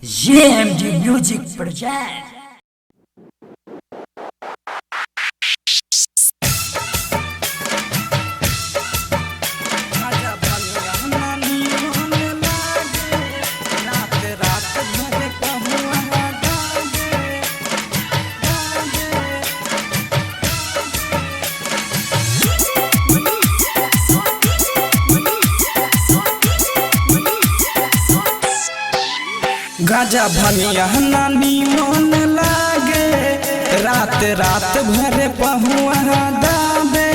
JMD Music Project। गाजा भनिया नानी मन लागे रात रात भर पहुआ दाबे।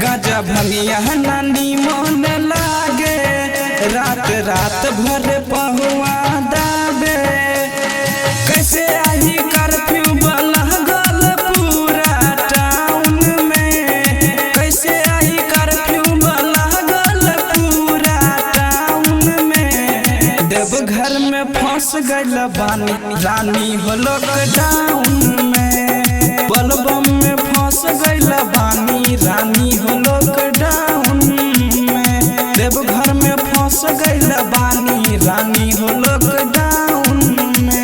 गाजा भनिया नानी मन लागे रात रात भर पहुआ दाबे। कैसे आई कर्फ्यू लागल पूरा टाउन में, कैसे आई कर्फ्यू लागल पूरा टाउन में। देवघर में फंस गइल बानी रानी हो लॉकडाउन में। बलबम में फंस गइल बानी रानी हो लॉकडाउन में। देवघर में फंस गइल बानी रानी हो लॉकडाउन में।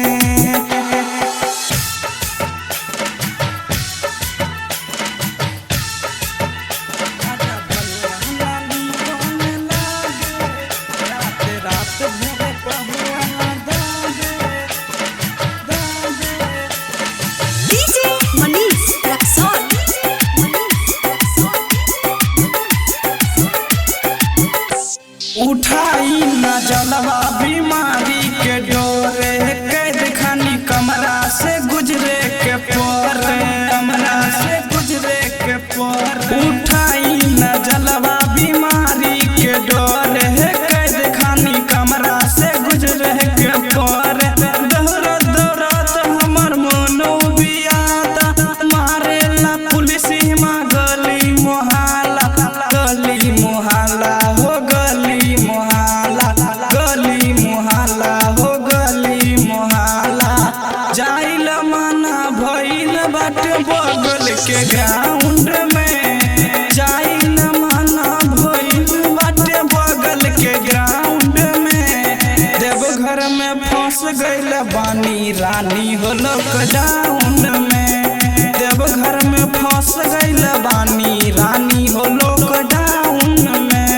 उठाई न जलवा बीमारी के डोरे, कैद खानी कमरा से गुजरे के पोरे, कमरा से गुजरे के पोरे। उठाई न जलवा बीमारी के डोरे, कैद खानी कमरा से गुजरे के पोरे। दौड़त दौड़त हमर मोनो बियाता, मारेला पुलिस हिमा गली मोहल्ला, गली मोहल्ला हो गली मोहल्ला, गली मोहल्ला हो गली मोहल्ला। जाइल मना भइल बाटे बगल के ग्राउंड में, जाइल मना भइल बाटे बगल के ग्राउंड में। देवघर में फंस गइल बानी रानी हो लॉकडाउन में। देवघर में फंस गइल बानी रानी हो लॉकडाउन में।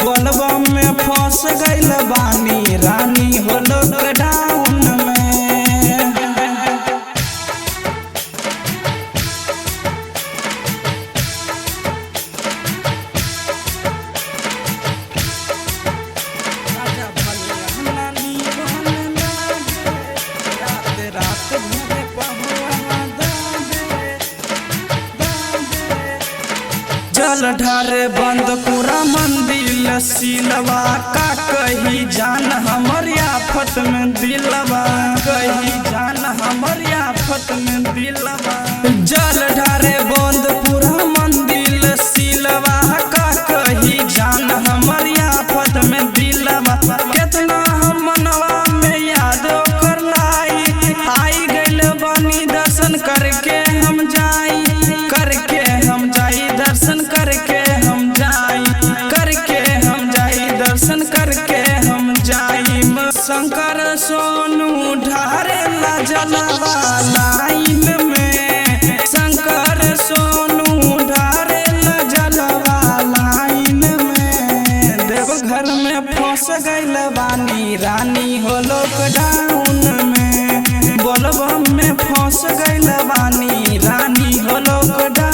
बलबम में फंस गइल बानी रानी हो लॉकडाउन में। जल ढारे बंद पूरा मंदिर सिलवा, का कही जान हमर आफत में दिलवा, कही जान हमर आफत में दिलवा। जल ढारे बंद पूरा मंदिर सिलवा, का कही जान हमर आफत में दिलवा। कितना हम मनवा में याद कर लाई, आई गइल बानी दर्शन करके हम जाई, करके हम जाई दर्शन करके हम जाई, करके हम जाई दर्शन करके हम जाई। शंकर सोनू ढारे ला जलवा लाइन में, शंकर सोनू ढारे ला जलवा लाइन में। देवघर में फंस गइल बानी रानी हो लॉकडाउन में। बलबम में फंस गइल बानी रानी हो लॉकडाउन।